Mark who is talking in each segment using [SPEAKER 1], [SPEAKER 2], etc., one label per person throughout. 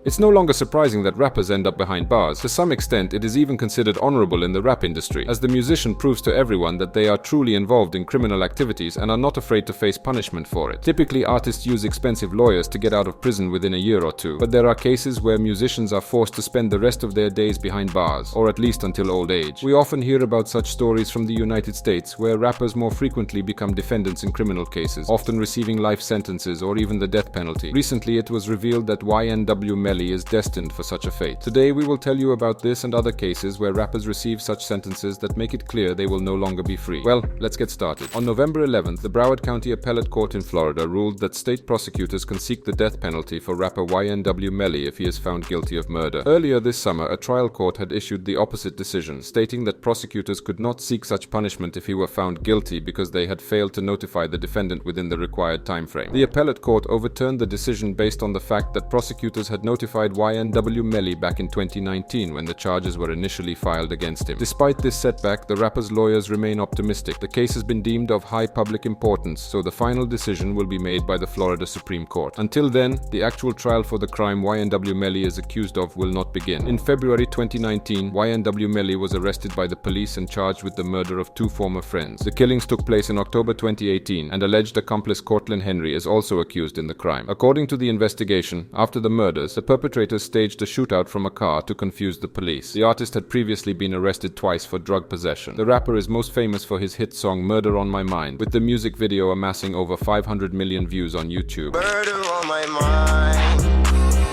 [SPEAKER 1] It's no longer surprising that rappers end up behind bars. To some extent, it is even considered honorable in the rap industry, as the musician proves to everyone that they are truly involved in criminal activities and are not afraid to face punishment for it. Typically, artists use expensive lawyers to get out of prison within a year or two, but there are cases where musicians are forced to spend the rest of their days behind bars, or at least until old age. We often hear about such stories from the United States, where rappers more frequently become defendants in criminal cases, often receiving life sentences or even the death penalty. Recently, it was revealed that YNW Melly is destined for such a fate. Today, we will tell you about this and other cases where rappers receive such sentences that make it clear they will no longer be free. Well, let's get started. On November 11th, the Broward County Appellate Court in Florida ruled that state prosecutors can seek the death penalty for rapper YNW Melly if he is found guilty of murder. Earlier this summer, a trial court had issued the opposite decision, stating that prosecutors could not seek such punishment if he were found guilty because they had failed to notify the defendant within the required time frame. The appellate court overturned the decision based on the fact that prosecutors had notified YNW Melly back in 2019 when the charges were initially filed against him. Despite this setback, the rapper's lawyers remain optimistic. The case has been deemed of high public importance, so the final decision will be made by the Florida Supreme Court. Until then, the actual trial for the crime YNW Melly is accused of will not begin. In February 2019, YNW Melly was arrested by the police and charged with the murder of two former friends. The killings took place in October 2018, and alleged accomplice Cortland Henry is also accused in the crime. According to the investigation, after the murders, the perpetrators staged a shootout from a car to confuse the police. The artist had previously been arrested twice for drug possession. The rapper is most famous for his hit song Murder on My Mind, with the music video amassing over 500 million views on YouTube.
[SPEAKER 2] Murder on my mind.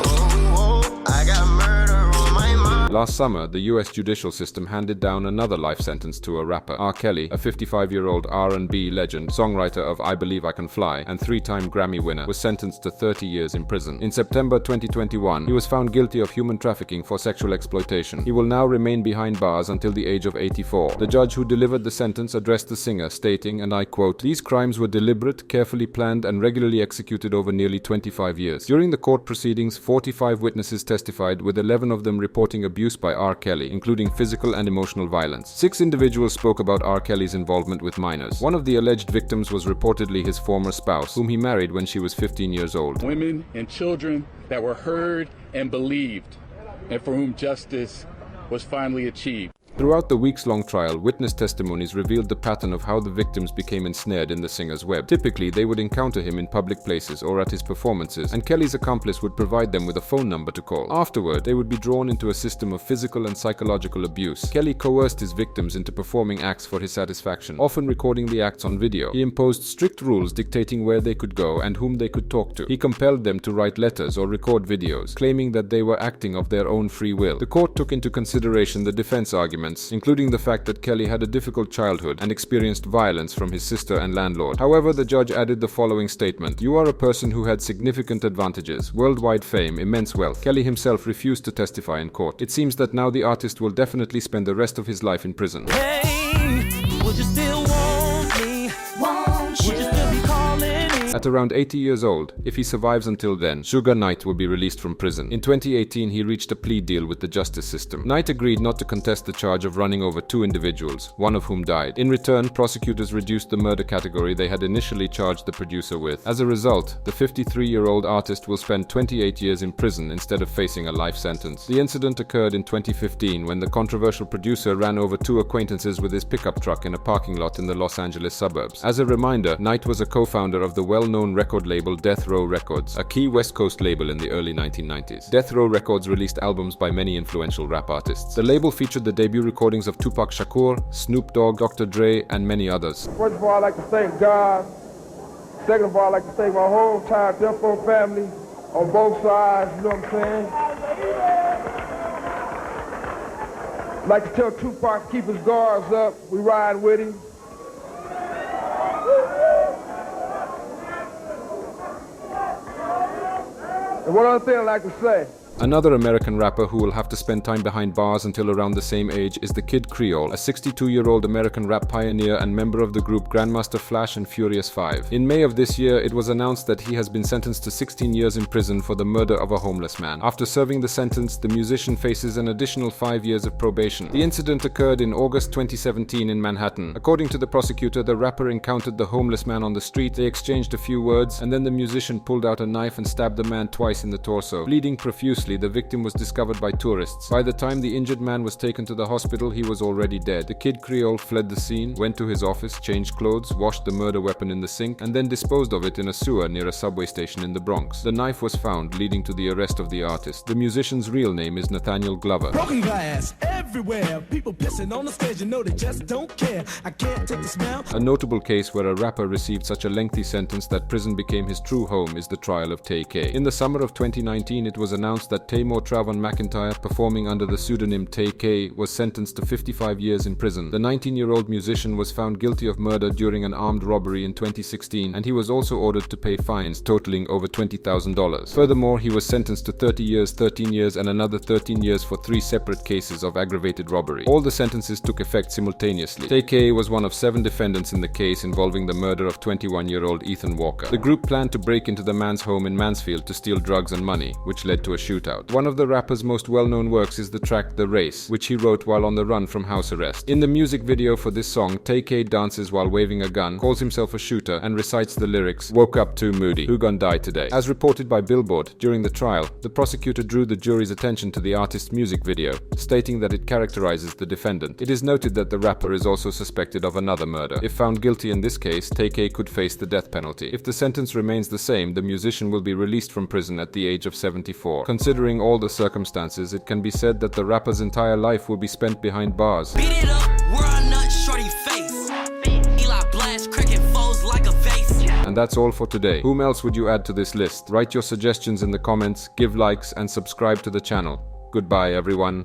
[SPEAKER 2] Oh, oh, I got murder on my mind.
[SPEAKER 1] Last summer, the US judicial system handed down another life sentence to a rapper. R. Kelly, a 55-year-old R&B legend, songwriter of I Believe I Can Fly, and three-time Grammy winner, was sentenced to 30 years in prison. In September 2021, he was found guilty of human trafficking for sexual exploitation. He will now remain behind bars until the age of 84. The judge who delivered the sentence addressed the singer, stating, and I quote, "These crimes were deliberate, carefully planned, and regularly executed over nearly 25 years." During the court proceedings, 45 witnesses testified, with 11 of them reporting abuse by R. Kelly, including physical and emotional violence. 6 individuals spoke about R. Kelly's involvement with minors. One of the alleged victims was reportedly his former spouse, whom he married when she was 15 years old.
[SPEAKER 3] Women and children that were heard and believed, and for whom justice was finally achieved.
[SPEAKER 1] Throughout the weeks-long trial, witness testimonies revealed the pattern of how the victims became ensnared in the singer's web. Typically, they would encounter him in public places or at his performances, and Kelly's accomplice would provide them with a phone number to call. Afterward, they would be drawn into a system of physical and psychological abuse. Kelly coerced his victims into performing acts for his satisfaction, often recording the acts on video. He imposed strict rules dictating where they could go and whom they could talk to. He compelled them to write letters or record videos, claiming that they were acting of their own free will. The court took into consideration the defense argument, including the fact that Kelly had a difficult childhood and experienced violence from his sister and landlord. However, the judge added the following statement: "You are a person who had significant advantages, worldwide fame, immense wealth." Kelly himself refused to testify in court. It seems that now the artist will definitely spend the rest of his life in prison.
[SPEAKER 4] Hey, would you still want me? Would you still be calling me?
[SPEAKER 1] At around 80 years old, if he survives until then, Suge Knight will be released from prison. In 2018, he reached a plea deal with the justice system. Knight agreed not to contest the charge of running over 2 individuals, one of whom died. In return, prosecutors reduced the murder category they had initially charged the producer with. As a result, the 53-year-old artist will spend 28 years in prison instead of facing a life sentence. The incident occurred in 2015 when the controversial producer ran over 2 acquaintances with his pickup truck in a parking lot in the Los Angeles suburbs. As a reminder, Knight was a co-founder of the well-known record label Death Row Records, a key West Coast label in the early 1990s. Death Row Records released albums by many influential rap artists. The label featured the debut recordings of Tupac Shakur, Snoop Dogg, Dr. Dre, and many others.
[SPEAKER 5] First of all, I'd like to thank God. Second of all, I'd like to thank my whole entire Death Row family on both sides, you know what I'm saying? I'd like to tell Tupac to keep his guards up. We ride with him. And one other thing I'd like to say.
[SPEAKER 1] Another American rapper who will have to spend time behind bars until around the same age is the Kid Creole, a 62-year-old American rap pioneer and member of the group Grandmaster Flash and Furious 5. In May of this year, it was announced that he has been sentenced to 16 years in prison for the murder of a homeless man. After serving the sentence, the musician faces an additional 5 years of probation. The incident occurred in August 2017 in Manhattan. According to the prosecutor, the rapper encountered the homeless man on the street, they exchanged a few words, and then the musician pulled out a knife and stabbed the man twice in the torso. Bleeding profusely, Mysteriously, the victim was discovered by tourists. By the time the injured man was taken to the hospital, he was already dead. The Kid Creole fled the scene, went to his office, changed clothes, washed the murder weapon in the sink, and then disposed of it in a sewer near a subway station in the Bronx. The knife was found, leading to the arrest of the artist. The musician's real name is Nathaniel Glover.
[SPEAKER 4] Broken glass everywhere. People pissing on the stage, you know they just don't care. I can't take the smell.
[SPEAKER 1] A notable case where a rapper received such a lengthy sentence that prison became his true home is the trial of Tay-K. In the summer of 2019, it was announced that Taymor Travon McIntyre, performing under the pseudonym Tay-K, was sentenced to 55 years in prison. The 19-year-old musician was found guilty of murder during an armed robbery in 2016, and he was also ordered to pay fines totaling over $20,000. Furthermore, he was sentenced to 30 years, 13 years, and another 13 years for 3 separate cases of aggravated robbery. All the sentences took effect simultaneously. Tay-K was one of 7 defendants in the case involving the murder of 21-year-old Ethan Walker. The group planned to break into the man's home in Mansfield to steal drugs and money, which led to a shootout. One of the rapper's most well-known works is the track The Race, which he wrote while on the run from house arrest. In the music video for this song, Tay-K dances while waving a gun, calls himself a shooter, and recites the lyrics, "Woke up too moody, who gon' die today?" As reported by Billboard, during the trial, the prosecutor drew the jury's attention to the artist's music video, stating that it characterizes the defendant. It is noted that the rapper is also suspected of another murder. If found guilty in this case, Tay-K could face the death penalty. If the sentence remains the same, the musician will be released from prison at the age of 74. Considering all the circumstances, it can be said that the rapper's entire life will be spent behind bars.
[SPEAKER 4] Beat it up, we're a nut shorty face. Eli blast, cricket foes like a vase.
[SPEAKER 1] And that's all for today. Whom else would you add to this list? Write your suggestions in the comments, give likes, and subscribe to the channel. Goodbye, everyone.